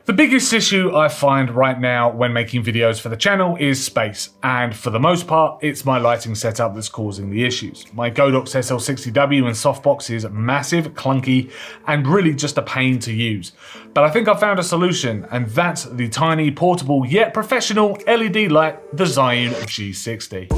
The biggest issue I find right now when making videos for the channel is space, and for the most part, it's my lighting setup that's causing the issues. My Godox SL60W and softbox is massive, clunky, and really just a pain to use. But I think I found a solution, and that's the tiny, portable, yet professional LED light, the Zhiyun G60.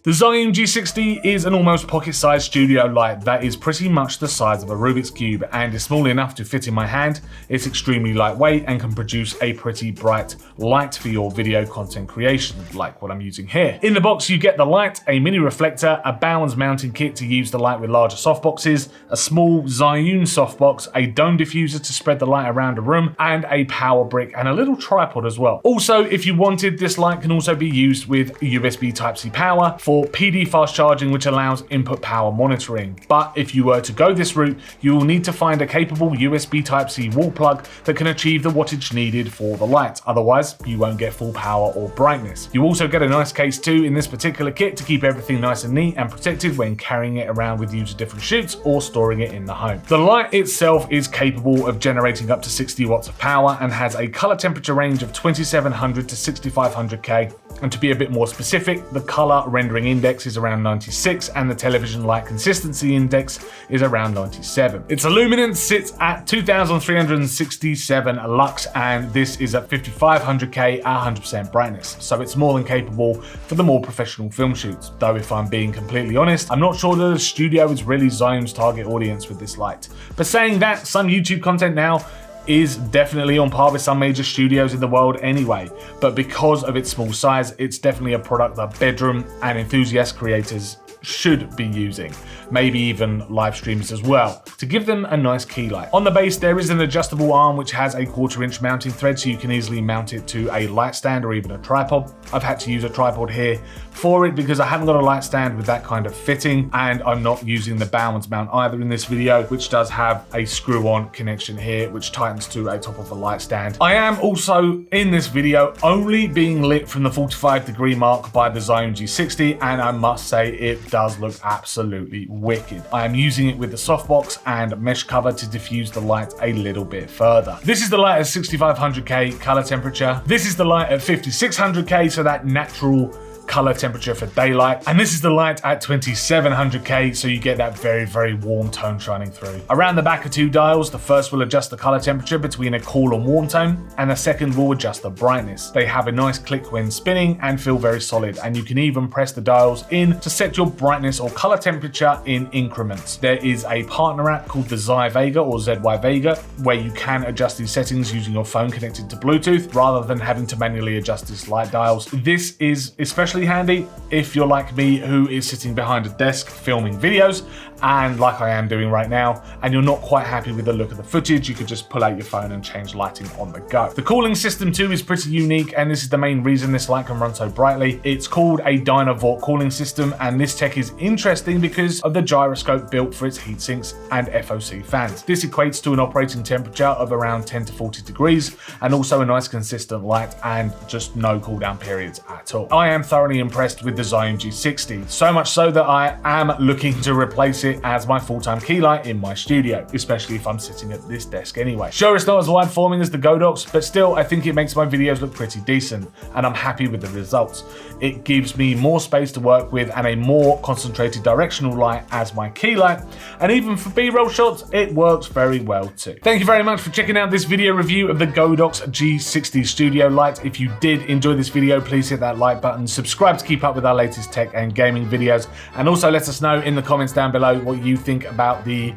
The Zhiyun G60 is an almost pocket-sized studio light that is pretty much the size of a Rubik's Cube and is small enough to fit in my hand. It's extremely lightweight and can produce a pretty bright light for your video content creation, like what I'm using here. In the box you get the light, a mini reflector, a balance mounting kit to use the light with larger softboxes, a small Zhiyun softbox, a dome diffuser to spread the light around a room, and a power brick and a little tripod as well. Also, if you wanted, this light can also be used with USB Type-C power for PD fast charging, which allows input power monitoring. But if you were to go this route, you will need to find a capable USB Type-C wall plug that can achieve the wattage needed for the light. Otherwise, you won't get full power or brightness. You also get a nice case too in this particular kit to keep everything nice and neat and protected when carrying it around with you to different shoots or storing it in the home. The light itself is capable of generating up to 60 watts of power and has a color temperature range of 2700 to 6500K. And to be a bit more specific, the color rendering index is around 96 and the television light consistency index is around 97. Its luminance sits at 2367 lux, and this is at 5500K at 100% brightness, so it's more than capable for the more professional film shoots. Though if I'm being completely honest, I'm not sure that the studio is really Zhiyun's target audience with this light. But saying that, some YouTube content now is definitely on par with some major studios in the world anyway, but because of its small size, it's definitely a product that bedroom and enthusiast creators should be using, maybe even live streamers as well, to give them a nice key light. On the base there is an adjustable arm which has a 1/4 inch mounting thread, so you can easily mount it to a light stand or even a tripod. I've had to use a tripod here for it because I haven't got a light stand with that kind of fitting, and I'm not using the balance mount either in this video, which does have a screw-on connection here which tightens to a top of a light stand. I am also in this video only being lit from the 45-degree mark by the Zhiyun G60, and I must say it does look absolutely wicked. I am using it with the softbox and mesh cover to diffuse the light a little bit further. This is the light at 6500K color temperature. This is the light at 5600K, so that natural color temperature for daylight, and this is the light at 2700K, so you get that very, very warm tone shining through. Around the back are two dials. The first will adjust the color temperature between a cool and warm tone, and the second will adjust the brightness. They have a nice click when spinning and feel very solid, and you can even press the dials in to set your brightness or color temperature in increments. There is a partner app called the Zy Vega or ZY Vega, where you can adjust these settings using your phone connected to Bluetooth rather than having to manually adjust these light dials. This is especially handy if you're like me, who is sitting behind a desk filming videos, and like I am doing right now, and you're not quite happy with the look of the footage. You could just pull out your phone and change lighting on the go. The cooling system too is pretty unique, and this is the main reason this light can run so brightly. It's called a Dynavort cooling system, and this tech is interesting because of the gyroscope built for its heat sinks and FOC fans. This equates to an operating temperature of around 10 to 40 degrees, and also a nice consistent light and just no cool down periods at all. I am thoroughly impressed with the Zhiyun G60, so much so that I am looking to replace it as my full-time key light in my studio, especially if I'm sitting at this desk anyway. Sure, it's not as wide-forming as the Godox, but still I think it makes my videos look pretty decent, and I'm happy with the results. It gives me more space to work with and a more concentrated directional light as my key light, and even for B-roll shots it works very well too. Thank you very much for checking out this video review of the Godox G60 studio light. If you did enjoy this video, please hit that like button, subscribe to keep up with our latest tech and gaming videos, and also let us know in the comments down below what you think about the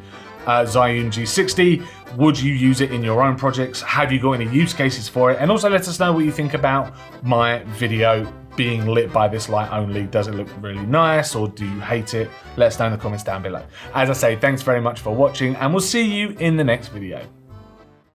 Zhiyun G60. Would you use it in your own projects? Have you got any use cases for it? And also let us know what you think about my video being lit by this light only. Does it look really nice, or do you hate it? Let us know in the comments down below. As I say, thanks very much for watching, and we'll see you in the next video.